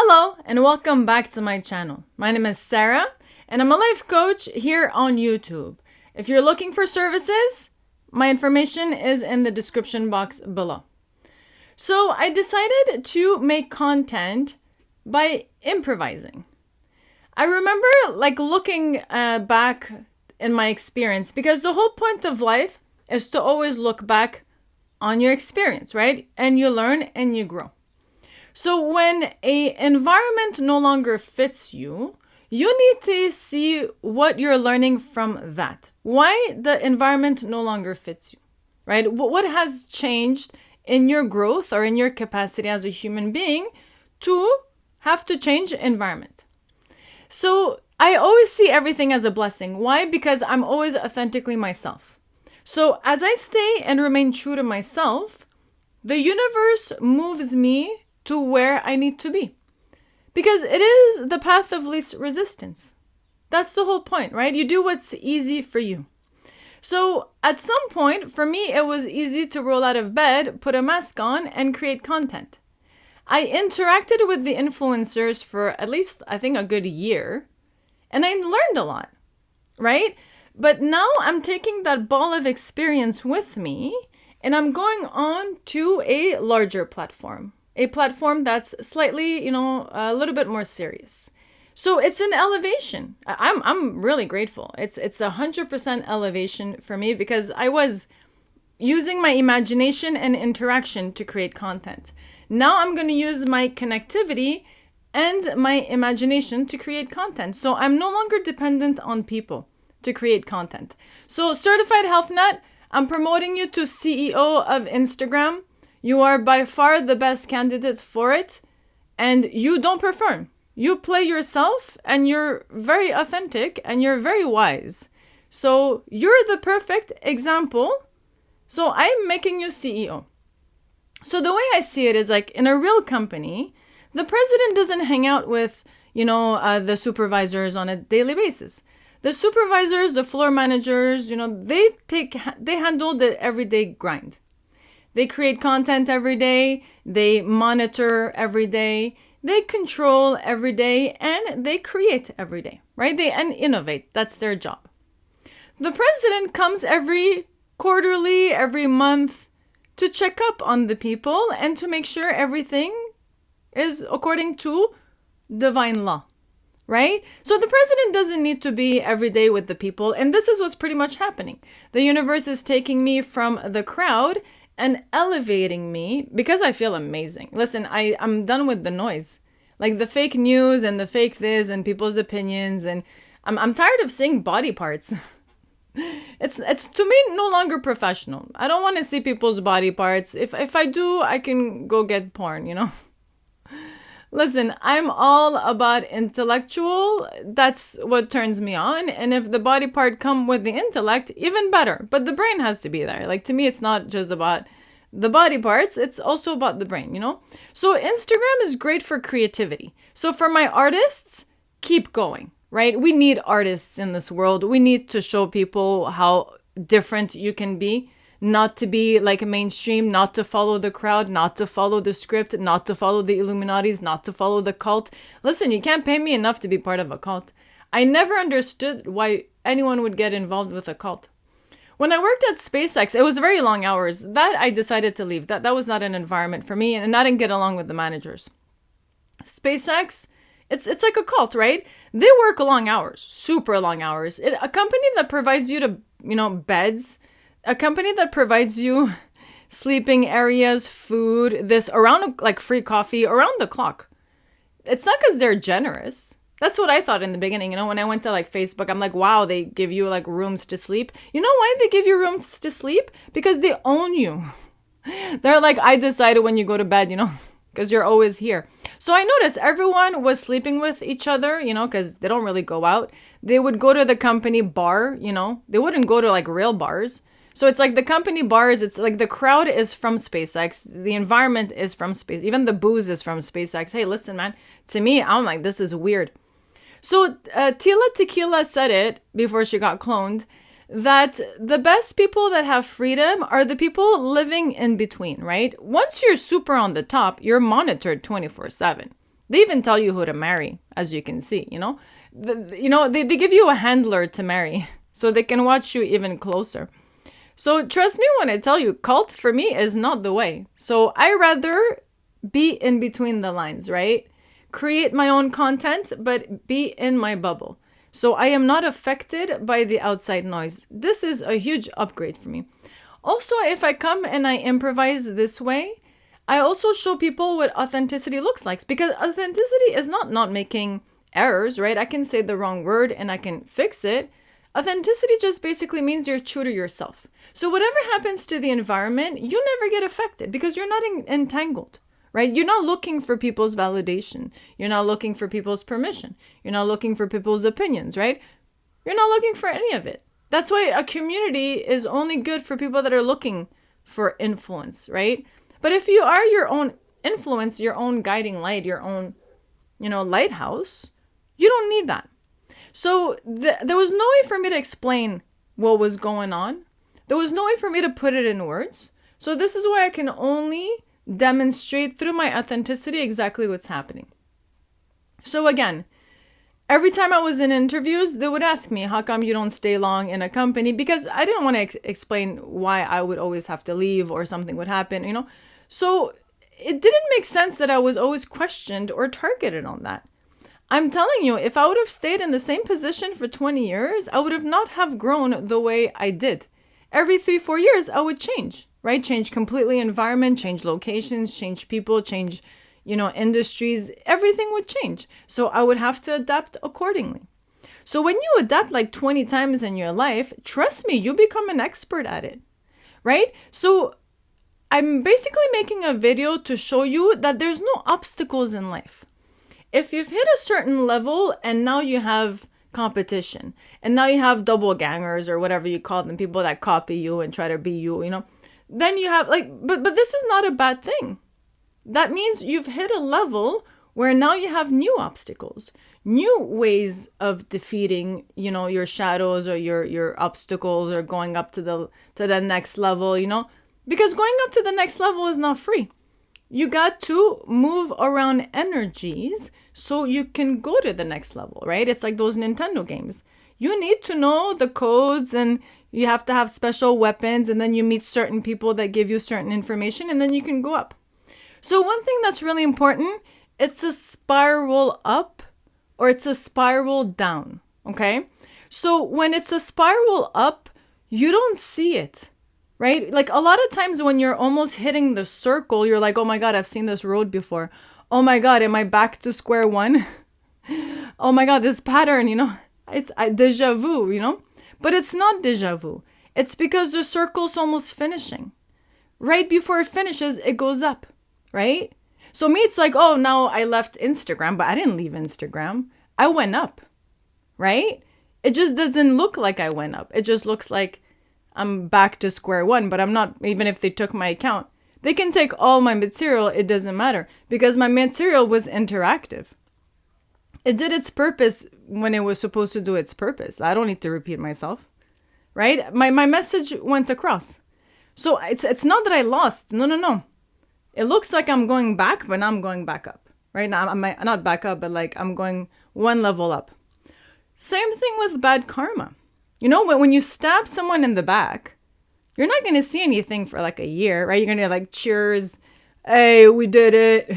Hello and welcome back to my channel. My name is Sarah and I'm a life coach here on YouTube. If you're looking for services, my information is in the description box below. So I decided to make content by improvising. I remember looking back in my experience, because the whole point of life is to always look back on your experience, right? And you learn and you grow. So when a environment no longer fits you, you need to see what you're learning from that. Why the environment no longer fits you, right? What has changed in your growth or in your capacity as a human being to have to change environment? So I always see everything as a blessing. Why? Because I'm always authentically myself. So as I stay and remain true to myself, the universe moves me to where I need to be. Because it is the path of least resistance. That's the whole point, right? You do what's easy for you. So at some point, for me, it was easy to roll out of bed, put a mask on, and create content. I interacted with the influencers for at least, I think, a good year. And I learned a lot, right? But now I'm taking that ball of experience with me and I'm going on to a larger platform. A platform that's slightly, a little bit more serious. So it's an elevation. I'm really grateful. It's 100% elevation for me because I was using my imagination and interaction to create content. Now I'm going to use my connectivity and my imagination to create content. So I'm no longer dependent on people to create content. So Certified Health Nut, I'm promoting you to CEO of Instagram. You are by far the best candidate for it, and you don't perform. You play yourself, and you're very authentic, and you're very wise. So you're the perfect example. So I'm making you CEO. So the way I see it is like in a real company, the president doesn't hang out with, the supervisors on a daily basis. The supervisors, the floor managers, they handle the everyday grind. They create content every day, they monitor every day, they control every day, and they create every day, right? They innovate. That's their job. The president comes every quarterly, every month to check up on the people and to make sure everything is according to divine law, right? So the president doesn't need to be every day with the people, and this is what's pretty much happening. The universe is taking me from the crowd and elevating me because I feel amazing. Listen, I'm done with the noise. Like the fake news and the fake this and people's opinions. And I'm tired of seeing body parts. It's to me no longer professional. I don't want to see people's body parts. If I do, I can go get porn, Listen, I'm all about intellectual. That's what turns me on. And if the body part come with the intellect, even better. But the brain has to be there. Like to me, it's not just about the body parts. It's also about the brain, So Instagram is great for creativity. So for my artists, keep going, right? We need artists in this world. We need to show people how different you can be. Not to be like mainstream, not to follow the crowd, not to follow the script, not to follow the Illuminatis, not to follow the cult. Listen, you can't pay me enough to be part of a cult. I never understood why anyone would get involved with a cult. When I worked at SpaceX, it was very long hours. That I decided to leave. That was not an environment for me, and I didn't get along with the managers. SpaceX, it's like a cult, right? They work long hours, super long hours. A company that provides you to, beds, a company that provides you sleeping areas, food, this around like free coffee around the clock. It's not because they're generous. That's what I thought in the beginning. When I went to like Facebook, I'm like, wow, they give you like rooms to sleep. You know why they give you rooms to sleep? Because they own you. They're like, I decided when you go to bed, because you're always here. So I noticed everyone was sleeping with each other, because they don't really go out. They would go to the company bar, they wouldn't go to like real bars. So it's like the company bars, it's like the crowd is from SpaceX. The environment is from space. Even the booze is from SpaceX. Hey, listen, man, to me, I'm like, this is weird. So Tila Tequila said it before she got cloned, that the best people that have freedom are the people living in between, right? Once you're super on the top, you're monitored 24/7. They even tell you who to marry, as you can see, they give you a handler to marry so they can watch you even closer. So trust me when I tell you, cult for me is not the way. So I rather be in between the lines, right? Create my own content, but be in my bubble. So I am not affected by the outside noise. This is a huge upgrade for me. Also, if I come and I improvise this way, I also show people what authenticity looks like, because authenticity is not making errors, right? I can say the wrong word and I can fix it. Authenticity just basically means you're true to yourself. So whatever happens to the environment, you never get affected because you're not entangled, right? You're not looking for people's validation. You're not looking for people's permission. You're not looking for people's opinions, right? You're not looking for any of it. That's why a community is only good for people that are looking for influence, right? But if you are your own influence, your own guiding light, your own, lighthouse, you don't need that. So there was no way for me to explain what was going on. There was no way for me to put it in words. So this is why I can only demonstrate through my authenticity exactly what's happening. So again, every time I was in interviews, they would ask me, how come you don't stay long in a company? Because I didn't want to explain why I would always have to leave or something would happen, So it didn't make sense that I was always questioned or targeted on that. I'm telling you, if I would have stayed in the same position for 20 years, I would have not have grown the way I did. Every 3-4 years, I would change, right? Change completely environment, change locations, change people, change, industries. Everything would change. So I would have to adapt accordingly. So when you adapt like 20 times in your life, trust me, you become an expert at it, right? So I'm basically making a video to show you that there's no obstacles in life. If you've hit a certain level and now you have competition and now you have double gangers or whatever you call them, people that copy you and try to be you, then you have but this is not a bad thing. That means you've hit a level where now you have new obstacles, new ways of defeating, your shadows or your obstacles or going up to the next level, because going up to the next level is not free. You got to move around energies so you can go to the next level, right? It's like those Nintendo games. You need to know the codes and you have to have special weapons, and then you meet certain people that give you certain information, and then you can go up. So one thing that's really important, it's a spiral up or it's a spiral down, okay? So when it's a spiral up, you don't see it. Right? Like a lot of times when you're almost hitting the circle, you're like, oh my God, I've seen this road before. Oh my God, am I back to square one? Oh my God, this pattern, it's deja vu, But it's not deja vu. It's because the circle's almost finishing. Right before it finishes, it goes up, right? So me, it's like, oh, now I left Instagram, but I didn't leave Instagram. I went up, right? It just doesn't look like I went up. It just looks like I'm back to square one, but I'm not. Even if they took my account, they can take all my material. It doesn't matter because my material was interactive. It did its purpose when it was supposed to do its purpose. I don't need to repeat myself, right? My message went across. So it's not that I lost. No. It looks like I'm going back, but I'm going back up, right? Now I'm not back up, but like I'm going one level up. Same thing with bad karma. When you stab someone in the back, you're not going to see anything for like a year, right? You're going to like, cheers. Hey, we did it.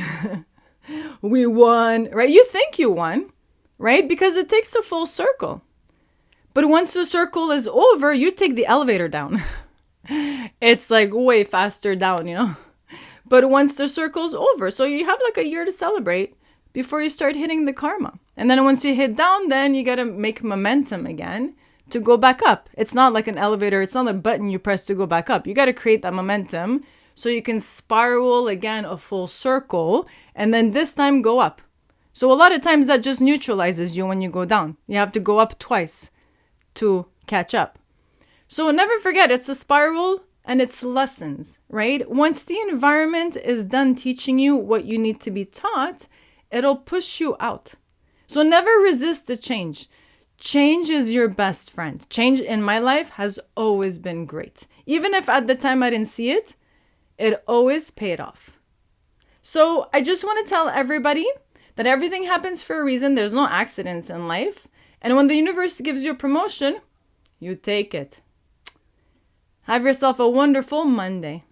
We won, right? You think you won, right? Because it takes a full circle. But once the circle is over, you take the elevator down. It's like way faster down, But once the circle's over, so you have like a year to celebrate before you start hitting the karma. And then once you hit down, then you got to make momentum again to go back up. It's not like an elevator. It's not a button you press to go back up. You got to create that momentum so you can spiral again a full circle and then this time go up. So a lot of times that just neutralizes you when you go down. You have to go up twice to catch up. So never forget, it's a spiral and it's lessons, right? Once the environment is done teaching you what you need to be taught, it'll push you out. So never resist the change. Change is your best friend. Change in my life has always been great. Even if at the time I didn't see it, it always paid off. So I just want to tell everybody that everything happens for a reason. There's no accidents in life. And when the universe gives you a promotion, you take it. Have yourself a wonderful Monday.